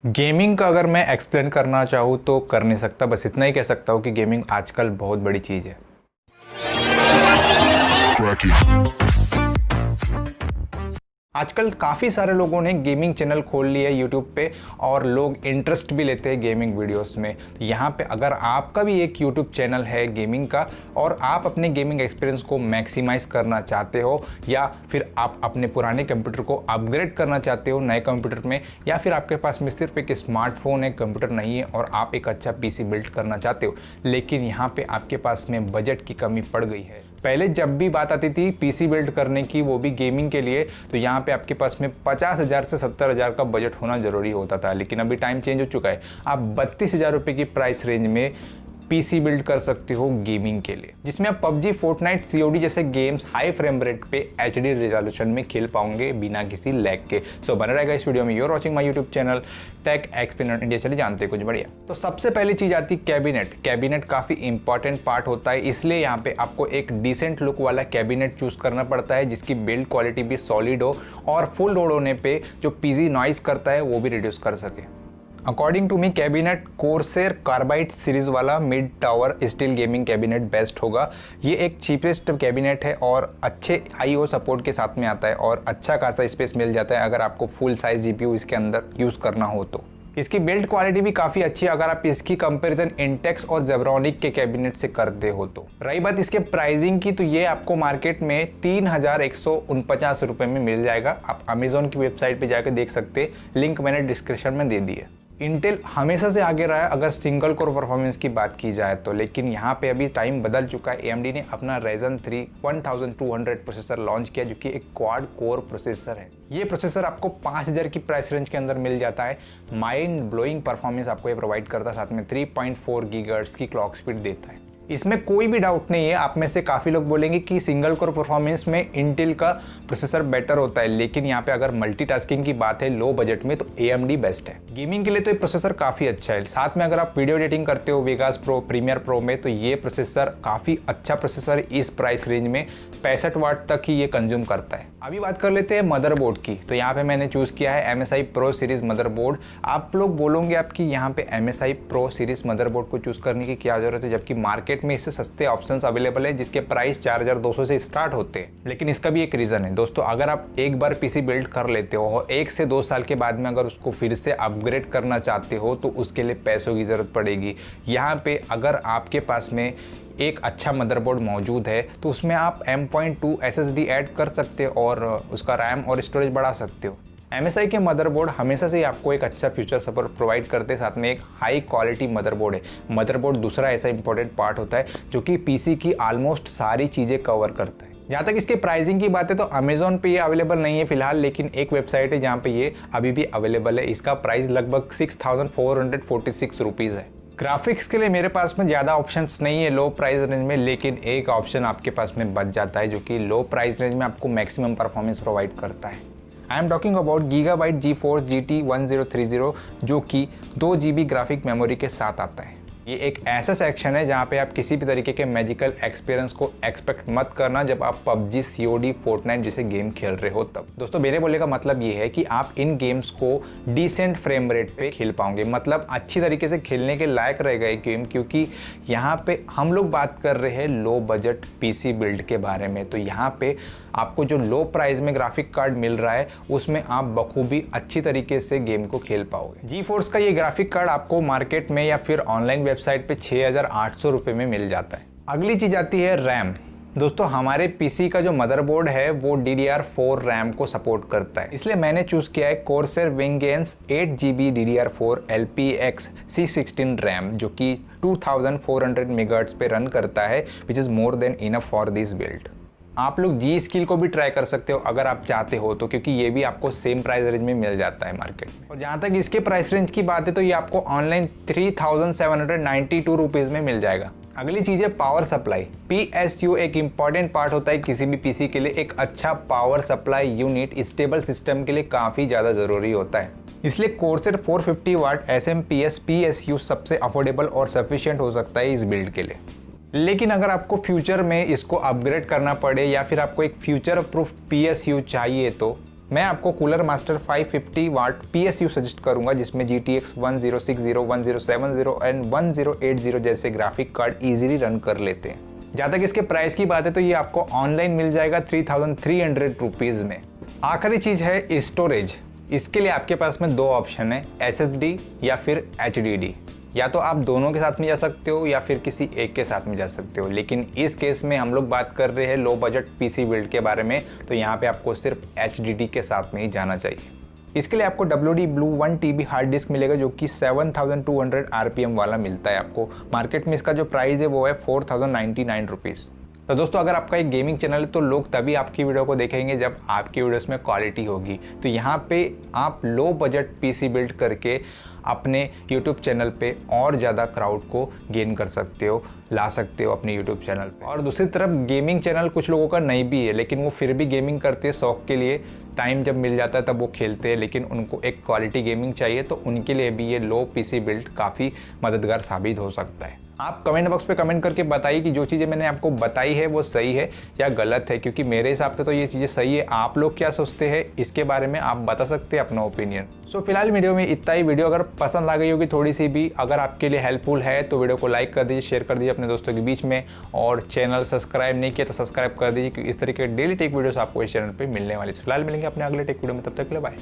Gaming का अगर मैं एक्सप्लेन करना चाहूँ तो कर नहीं सकता, बस इतना ही कह सकता हूँ कि गेमिंग आजकल बहुत बड़ी चीज़ है। आजकल काफ़ी सारे लोगों ने गेमिंग चैनल खोल लिया है यूट्यूब पे और लोग इंटरेस्ट भी लेते हैं गेमिंग वीडियोस में। यहाँ पे अगर आपका भी एक यूट्यूब चैनल है गेमिंग का और आप अपने गेमिंग एक्सपीरियंस को मैक्सिमाइज करना चाहते हो या फिर आप अपने पुराने कंप्यूटर को अपग्रेड करना चाहते हो नए कंप्यूटर में, या फिर आपके पास में सिर्फ एक स्मार्टफोन है, कंप्यूटर नहीं है और आप एक अच्छा पीसी बिल्ड करना चाहते हो, लेकिन यहाँ पे आपके पास में बजट की कमी पड़ गई है। पहले जब भी बात आती थी पीसी बिल्ड करने की, वो भी गेमिंग के लिए, तो यहाँ पे आपके पास में 50,000 से 70,000 का बजट होना जरूरी होता था। लेकिन अभी टाइम चेंज हो चुका है, आप 32,000 रुपये की प्राइस रेंज में पीसी बिल्ड कर सकते हो गेमिंग के लिए, जिसमें आप पबजी, फोर्टनाइट, सीओडी जैसे गेम्स हाई फ्रेम रेट पे एचडी रिजोल्यूशन में खेल पाओगे बिना किसी लैग के। सो बने रहेगा इस वीडियो में। You're watching my YouTube channel Tech Explainer India. चलिए जानते हैं कुछ बढ़िया। तो सबसे पहली चीज आती है कैबिनेट। कैबिनेट काफी इंपॉर्टेंट पार्ट होता है, इसलिए यहाँ पे आपको एक डिसेंट लुक वाला कैबिनेट चूज करना पड़ता है जिसकी बिल्ड क्वालिटी भी सॉलिड हो और फुल लोड होने पे जो पीसी नॉइस करता है वो भी रिड्यूस कर सके। According to me cabinet Corsair carbide series वाला mid tower steel gaming cabinet best होगा। ये एक चीपेस्ट कैबिनेट है और अच्छे आईओ सपोर्ट के साथ में आता है और अच्छा खासा स्पेस मिल जाता है अगर आपको फुल साइज जीपीयू इसके अंदर यूज़ करना हो तो। इसकी बिल्ड क्वालिटी भी काफ़ी अच्छी है अगर आप इसकी कंपैरिजन इंटेक्स और जेब्रॉनिक के कैबिनेट से करते हो तो। रही बात इसके प्राइसिंग की, तो ये आपको मार्केट में 3,149 रुपये में मिल जाएगा। आप अमेजोन की वेबसाइट पे जाकर देख सकते, लिंक मैंने डिस्क्रिप्शन में दे दी है। इंटेल हमेशा से आगे रहा है अगर सिंगल कोर परफॉर्मेंस की बात की जाए तो, लेकिन यहाँ पे अभी टाइम बदल चुका है। AMD ने अपना Ryzen 3 1200 प्रोसेसर लॉन्च किया जो कि एक क्वाड कोर प्रोसेसर है। ये प्रोसेसर आपको 5,000 की प्राइस रेंज के अंदर मिल जाता है। माइंड ब्लोइंग परफॉर्मेंस आपको ये प्रोवाइड करता है, साथ में 3.4 गीगाहर्ट्ज की क्लॉक स्पीड देता है। इसमें कोई भी डाउट नहीं है। आप में से काफ़ी लोग बोलेंगे कि सिंगल कोर परफॉर्मेंस में इंटेल का प्रोसेसर बेटर होता है, लेकिन यहाँ पे अगर मल्टीटास्किंग की बात है लो बजट में तो AMD बेस्ट है। गेमिंग के लिए तो ये प्रोसेसर काफ़ी अच्छा है। साथ में अगर आप वीडियो एडिटिंग करते हो वेगास प्रो, प्रीमियर प्रो में, तो ये प्रोसेसर काफ़ी अच्छा प्रोसेसर इस प्राइस रेंज में 65 वाट तक ही ये कंज्यूम करता है। अभी बात कर लेते हैं मदरबोर्ड की। तो यहाँ पे मैंने चूज़ किया है MSI प्रो सीरीज मदरबोर्ड। आप लोग बोलोगे आपकी यहाँ पे MSI प्रो सीरीज मदरबोर्ड को चूज़ करने की क्या जरूरत है, जबकि मार्केट में इससे सस्ते ऑप्शंस अवेलेबल है जिसके प्राइस 4,200 से स्टार्ट होते हैं। लेकिन इसका भी एक रीज़न है दोस्तों, अगर आप एक बार पीसी बिल्ड कर लेते हो और 1 से 2 साल के बाद में अगर उसको फिर से अपग्रेड करना चाहते हो तो उसके लिए पैसों की ज़रूरत पड़ेगी। यहाँ पे अगर आपके पास में एक अच्छा मदरबोर्ड मौजूद है तो उसमें आप M.2 SSD ऐड कर सकते हो और उसका रैम और स्टोरेज बढ़ा सकते हो। MSI के मदरबोर्ड हमेशा से ही आपको एक अच्छा फ्यूचर सपोर्ट प्रोवाइड करते हैं, साथ में एक हाई क्वालिटी मदरबोर्ड है। मदरबोर्ड दूसरा ऐसा इंपॉर्टेंट पार्ट होता है जो कि पीसी की ऑलमोस्ट सारी चीज़ें कवर करता है। जहाँ तक इसके प्राइसिंग की बात है तो अमेजोन पे ये अवेलेबल नहीं है फिलहाल, लेकिन एक वेबसाइट है जहाँ पे ये अभी भी अवेलेबल है। इसका प्राइस लगभग 6,446 रुपीज़ है। ग्राफिक्स के लिए मेरे पास में ज़्यादा ऑप्शंस नहीं है लो प्राइस रेंज में, लेकिन एक ऑप्शन आपके पास में बच जाता है जो कि लो प्राइस रेंज में आपको मैक्सिमम परफॉर्मेंस प्रोवाइड करता है। I am talking about gigabyte GeForce GT 1030 जो कि 2 GB ग्राफिक मेमोरी के साथ आता है। ये एक ऐसा सेक्शन है जहाँ पे आप किसी भी तरीके के मैजिकल एक्सपीरियंस को एक्सपेक्ट मत करना जब आप पबजी, सीओडी, फोर्टनाइट जैसे गेम खेल रहे हो तब। दोस्तों मेरे बोलने का मतलब ये है कि आप इन गेम्स को डिसेंट फ्रेम रेट पे खेल पाओगे, मतलब अच्छी तरीके से खेलने के लायक रहेगा ये गेम, क्योंकि यहाँ पे हम लोग बात कर रहे हैं लो बजट पीसी बिल्ड के बारे में। तो यहाँ पे आपको जो लो प्राइस में ग्राफिक कार्ड मिल रहा है उसमें आप बखूबी अच्छी तरीके से गेम को खेल पाओगे। GeForce का ये ग्राफिक कार्ड आपको मार्केट में या फिर ऑनलाइन वेबसाइट पे 6,800 रुपये में मिल जाता है। अगली चीज़ आती है रैम। दोस्तों हमारे पीसी का जो मदरबोर्ड है वो DDR4 रैम को सपोर्ट करता है, इसलिए मैंने चूज़ किया है कोर्सेर विंगेंस 8GB DDR4 LPX C16 RAM जो कि 2400 मेगाहर्ट्ज़ पे रन करता है, which is more than enough for this build. आप लोग जी स्किल को भी ट्राई कर सकते हो अगर आप चाहते हो तो, क्योंकि ये भी आपको सेम प्राइस रेंज में मिल जाता है मार्केट में। और जहाँ तक इसके प्राइस रेंज की बात है तो ये आपको ऑनलाइन 3,792 रुपीज़ में मिल जाएगा। अगली चीज़ है पावर सप्लाई। PSU एक इम्पॉर्टेंट पार्ट होता है किसी भी पीसी के लिए। एक अच्छा power supply unit stable system के लिए काफ़ी ज़्यादा ज़रूरी होता है, इसलिए कोर्सेर 450 वाट SMPS PSU सबसे अफोर्डेबल और सफिशिएंट हो सकता है इस बिल्ड के लिए। लेकिन अगर आपको फ्यूचर में इसको अपग्रेड करना पड़े या फिर आपको एक फ्यूचर प्रूफ PSU चाहिए तो मैं आपको कूलर मास्टर 550 वाट PSU सजेस्ट करूंगा, जिसमें GTX 1060, 1070 एंड 1080 जैसे ग्राफिक कार्ड इजीली रन कर लेते हैं। जहाँ तक इसके प्राइस की बात है तो ये आपको ऑनलाइन मिल जाएगा 3300 रुपीज़ में। आखिरी चीज़ है स्टोरेज। इसके लिए आपके पास में दो ऑप्शन है, SSD या फिर HDD। या तो आप दोनों के साथ में जा सकते हो या फिर किसी एक के साथ में जा सकते हो, लेकिन इस केस में हम लोग बात कर रहे हैं लो बजट PC बिल्ड के बारे में, तो यहाँ पे आपको सिर्फ HDD के साथ में ही जाना चाहिए। इसके लिए आपको WD Blue 1 TB hard disk मिलेगा, जो कि 7200 RPM वाला मिलता है आपको। मार्केट में इसका जो प्राइस है वो है 4099 रुपीज़। तो दोस्तों, अगर आपका एक गेमिंग चैनल है तो लोग तभी आपकी वीडियो को देखेंगे जब आपकी वीडियोस में क्वालिटी होगी। तो यहाँ पे आप लो बजट PC बिल्ड करके अपने YouTube चैनल पे और ज़्यादा क्राउड को गेन कर सकते हो, ला सकते हो अपने YouTube चैनल पे। और दूसरी तरफ गेमिंग चैनल कुछ लोगों का नहीं भी है, लेकिन वो फिर भी गेमिंग करते हैं शौक के लिए। टाइम जब मिल जाता है तब वो खेलते हैं, लेकिन उनको एक क्वालिटी गेमिंग चाहिए, तो उनके लिए भी ये लो PC बिल्ड काफ़ी मददगार साबित हो सकता है। आप कमेंट बॉक्स पे कमेंट करके बताइए कि जो चीज़ें मैंने आपको बताई है वो सही है या गलत है, क्योंकि मेरे हिसाब से तो ये चीज़ें सही है। आप लोग क्या सोचते हैं इसके बारे में आप बता सकते हैं अपना ओपिनियन। सो फिलहाल वीडियो में इतना ही। वीडियो अगर पसंद आ गई होगी थोड़ी सी भी, अगर आपके लिए हेल्पफुल है तो वीडियो को लाइक कर दीजिए, शेयर कर दीजिए अपने दोस्तों के बीच में, और चैनल सब्सक्राइब नहीं किया तो सब्सक्राइब कर दीजिए, क्योंकि इस तरह के डेली टेक वीडियोस आपको इस चैनल पर मिलने वाली है। फिलहाल मिलेंगे अपने अगले टेक वीडियो में, तब तक के लिए बाय।